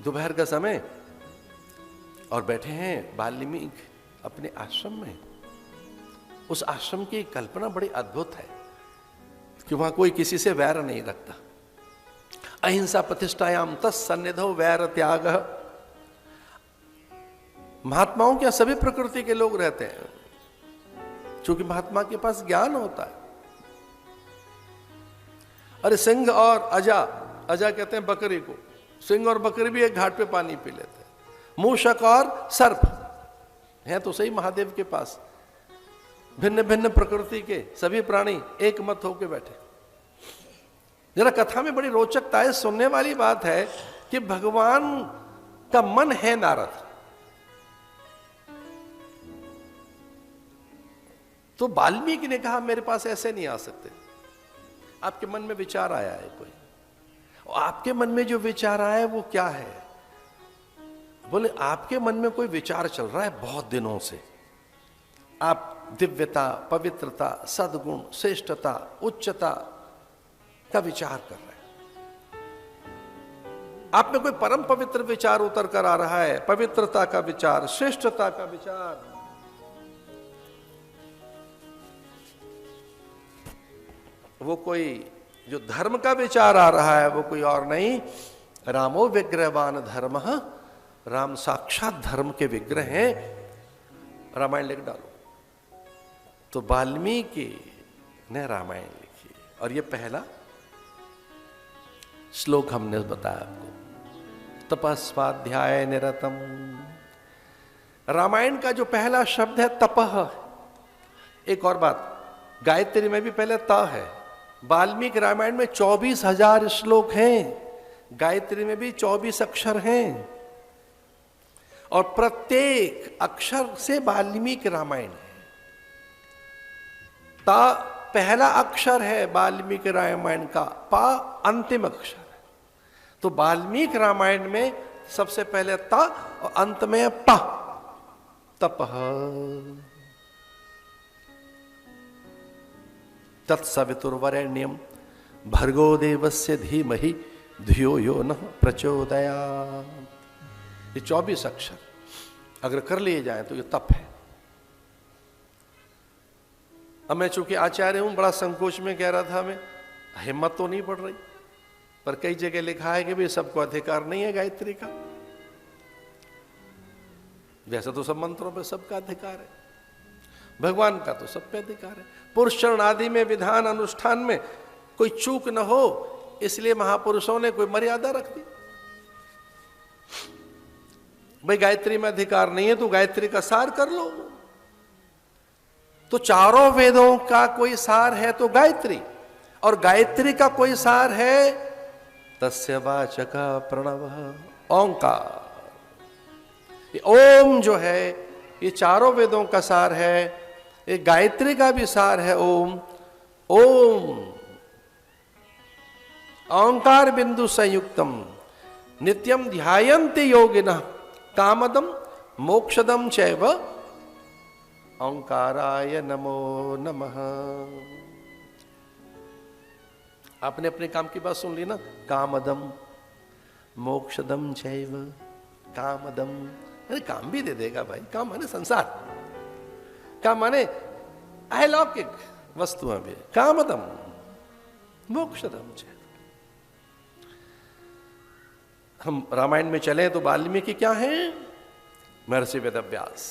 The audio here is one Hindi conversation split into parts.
दोपहर का समय और बैठे हैं वाल्मीकि अपने आश्रम में। उस आश्रम की कल्पना बड़ी अद्भुत है कि वहां कोई किसी से वैर नहीं रखता। अहिंसा प्रतिष्ठायाम तत्सन्निधौ वैर त्याग। महात्माओं के सभी प्रकृति के लोग रहते हैं, क्योंकि महात्मा के पास ज्ञान होता है। अरे सिंह और अजा, अजा कहते हैं बकरी को, सिंह और बकरी भी एक घाट पे पानी पी लेते हैं। मूषक और सर्प हैं तो सही महादेव के पास, भिन्न भिन्न प्रकृति के सभी प्राणी एक मत होकर बैठे। जरा कथा में बड़ी रोचकता है, सुनने वाली बात है कि भगवान का मन है नारद, तो वाल्मीकि ने कहा मेरे पास ऐसे नहीं आ सकते, आपके मन में विचार आया है कोई, और आपके मन में जो विचार आया है वो क्या है? बोले आपके मन में कोई विचार चल रहा है बहुत दिनों से, आप दिव्यता, पवित्रता, सद्गुण, श्रेष्ठता, उच्चता का विचार कर रहे हैं। आप में कोई परम पवित्र विचार उतर कर आ रहा है, पवित्रता का विचार, श्रेष्ठता का विचार। वो कोई जो धर्म का विचार आ रहा है वो कोई और नहीं, रामो विग्रहवान धर्मः, राम साक्षात धर्म के विग्रह हैं। रामायण लिख डालो। तो वाल्मीकि ने रामायण लिखी और ये पहला श्लोक हमने बताया आपको, तपस्वाध्याय निरतम। रामायण का जो पहला शब्द है तपह। एक और बात, गायत्री में भी पहले त है। वाल्मीकि रामायण में 24,000 श्लोक हैं, गायत्री में भी 24 अक्षर हैं, और प्रत्येक अक्षर से वाल्मीकि रामायण है। ता पहला अक्षर है वाल्मीकि रामायण का, पा अंतिम अक्षर है। तो वाल्मीकि रामायण में सबसे पहले ता और अंत में पा, तपः। तत्सवितुर्वरेण्यम भर्गो देवस्य धीमहि धियो यो नः प्रचोदयात्। ये 24 अक्षर अगर कर लिए जाए तो ये तप है। अब मैं चूंकि आचार्य हूं, बड़ा संकोच में कह रहा था, मैं हिम्मत तो नहीं पड़ रही, पर कई जगह लिखा है कि भाई सबको अधिकार नहीं है गायत्री का। वैसे तो सब मंत्रों पे सबका अधिकार है, भगवान का तो सब पे अधिकार है। पुरुष चरण आदि में विधान अनुष्ठान में कोई चूक न हो, इसलिए महापुरुषों ने कोई मर्यादा रख दी। भाई गायत्री में अधिकार नहीं है तो गायत्री का सार कर लो। तो चारों वेदों का कोई सार है तो गायत्री, और गायत्री का कोई सार है तस्य वाचक प्रणव, ओंकार। ओम जो है ये चारों वेदों का सार है, ये गायत्री का भी सार है ओम। ओम ओंकार बिंदु संयुक्तम नित्यम ध्यायन्ति योगिनः कामदम मोक्षदम चैव ओंकाराय नमो नमः। आपने अपने काम की बात सुन ली ना, कामदम मोक्षदम चैव। कामदम अरे काम भी दे देगा भाई, काम माने संसार, काम माने अलौकिक वस्तुएं भी। कामदम मोक्षदम चैव। हम रामायण में चले तो वाल्मीकि क्या है? महर्षि वेदव्यास,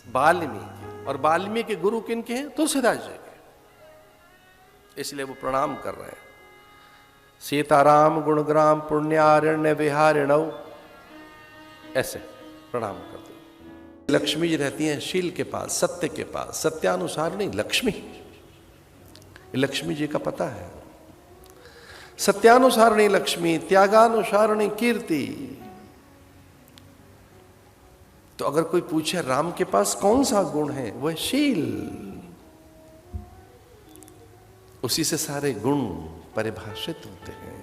वाल्मीकि। और वाल्मीकि गुरु किनके हैं? तुलसीदास जी के। इसलिए वो प्रणाम कर रहे हैं। सीताराम गुणग्राम पुण्यारण्य विहारिणौ, ऐसे प्रणाम करते हैं। लक्ष्मी जी रहती हैं शील के पास, सत्य के पास, सत्यानुसार नहीं लक्ष्मी। लक्ष्मी जी का पता है, सत्यानुसार नहीं लक्ष्मी, त्यागानुसार नहीं कीर्ति। तो अगर कोई पूछे राम के पास कौन सा गुण है, वह शील। उसी से सारे गुण परिभाषित होते हैं।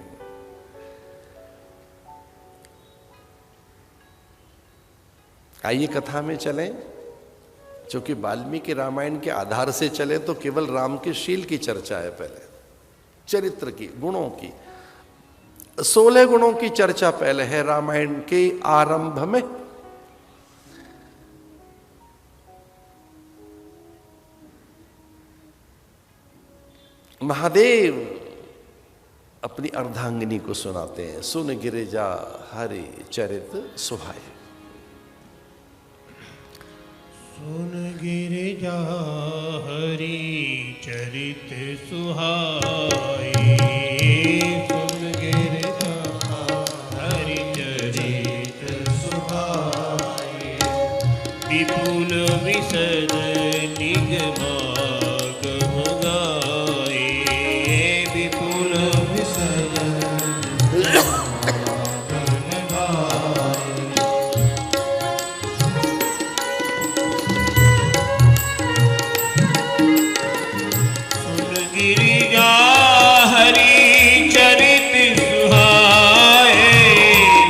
आइए कथा में चलें। क्योंकि वाल्मीकि रामायण के आधार से चले तो केवल राम के शील की चर्चा है, पहले चरित्र की, गुणों की। 16 गुणों की चर्चा पहले है रामायण के आरंभ में। महादेव अपनी अर्धांगिनी को सुनाते हैं, सुन गिरिजा हरि चरित सुहाए। सुन गिरिजा हरि चरित सुहाए, सुन गिरिजा हरि चरित सुहाए, विपुल विशद निगमागम गाए, विपुल विशद निगमागम गाए। सुन गिरिजा हरि चरित सुहाए,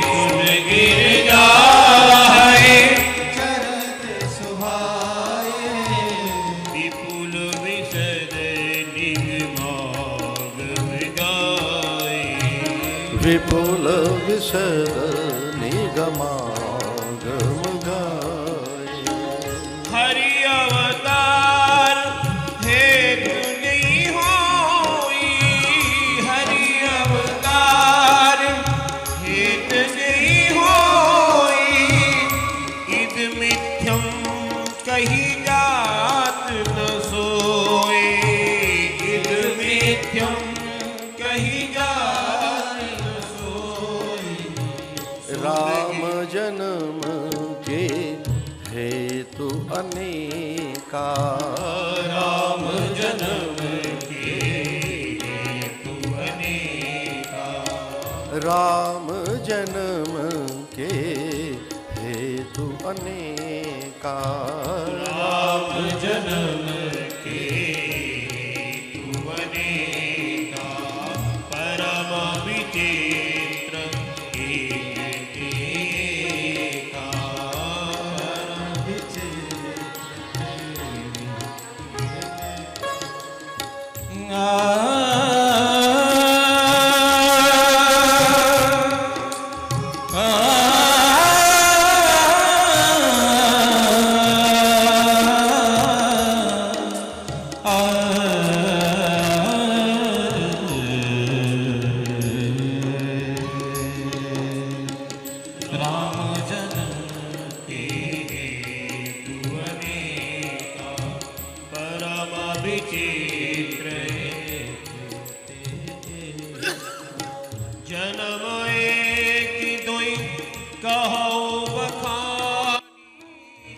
सुन गिरिजा हरि चरित सुहाए, विपुल विशद निगमागम गाए, विपुल विशद निगमागम गाए। हरि अवतार हेतु नहीं होई, हरि अवतार हेतु नहीं होई, इद मिथ्यम कही जात न सोए, इद मिथ्यम कही जात न सोए। राम जन्म के हेतु अनेका, राम जन्म के हेतु अनेका, राम जन्म के हेतु अनेका, राम जन्म के हेतु अनेका, परम विचित्र एक एका, परम विचित्र राम जन्म के हेतु अनेका, परम विचित्र जन्म एक दुई कहो बखानी,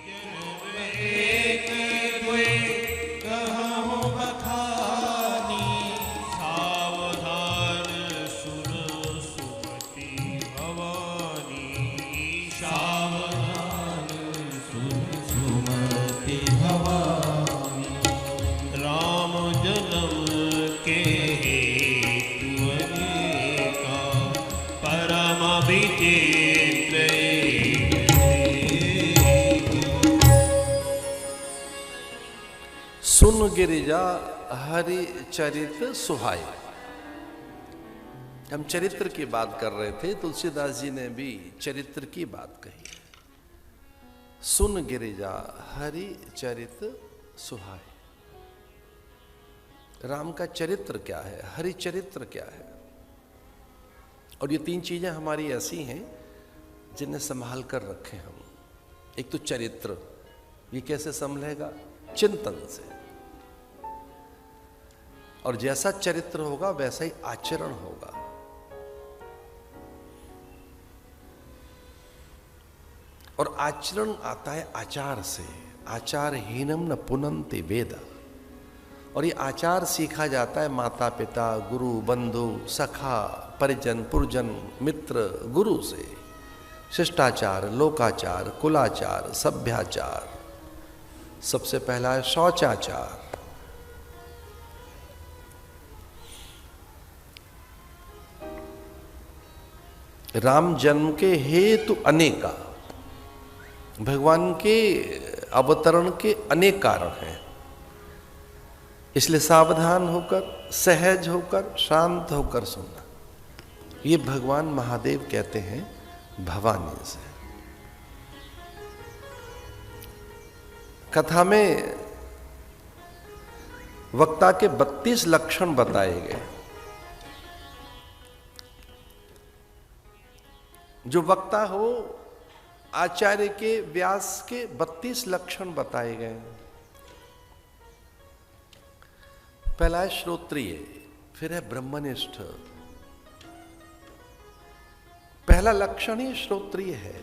जन्म एक दुई कहो बखानी, सावधान सुन सुमति भवानी, सावधान सुन सुमति भवानी। राम जन्म के हेतु अनेका, परम विचित्र सुन गिरिजा हरि चरित सुहाए। हम चरित्र की बात कर रहे थे, तुलसीदास जी ने भी चरित्र की बात कही है। सुन गिरिजा हरि चरित सुहाए। राम का चरित्र क्या है, हरि चरित्र क्या है? और ये तीन चीजें हमारी ऐसी हैं जिन्हें संभाल कर रखें हम। एक तो चरित्र, ये कैसे संभलेगा? चिंतन से। और जैसा चरित्र होगा वैसा ही आचरण होगा। और आचरण आता है आचार से। आचारहीनम न पुनन्ति वेद। और ये आचार सीखा जाता है माता पिता, गुरु, बंधु, सखा, परिजन, पुरजन, मित्र, गुरु से। शिष्टाचार, लोकाचार, कुलाचार, सभ्याचार। सबसे पहला है शौचाचार। राम जन्म के हेतु अनेका। भगवान के अवतरण के अनेक कारण हैं, इसलिए सावधान होकर, सहज होकर, शांत होकर सुनना। ये भगवान महादेव कहते हैं भवानी से। कथा में वक्ता के 32 लक्षण बताए गए। जो वक्ता हो, आचार्य के, व्यास के 32 लक्षण बताए गए। पहला है श्रोत्रिय, फिर है ब्रह्मनिष्ठ। पहला लक्षण ही श्रोत्रिय है।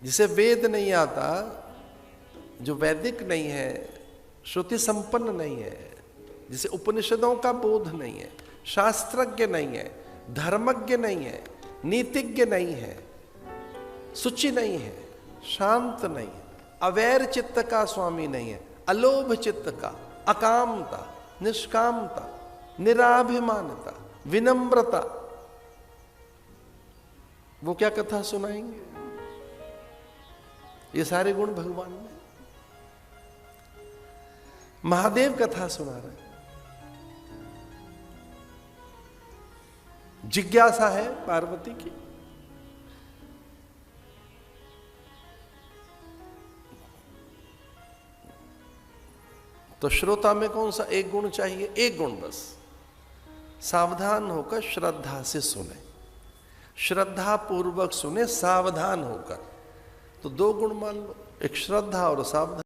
जिसे वेद नहीं आता, जो वैदिक नहीं है, श्रुति संपन्न नहीं है, जिसे उपनिषदों का बोध नहीं है, शास्त्रज्ञ नहीं है, धर्मज्ञ नहीं है, नीतिज्ञ नहीं है, सुचि नहीं है, शांत नहीं है, अवैर चित्त का स्वामी नहीं है, अलोभ चित्त का, अकामता, निष्कामता, निराभिमानता, विनम्रता, वो क्या कथा सुनाएंगे? ये सारे गुण भगवान में। महादेव कथा सुना रहे। जिज्ञासा है पार्वती की। तो श्रोता में कौन सा एक गुण चाहिए? एक गुण बस, सावधान होकर श्रद्धा से सुने, श्रद्धा पूर्वक सुने, सावधान होकर। तो 2 गुण मान लो, एक श्रद्धा और सावधान।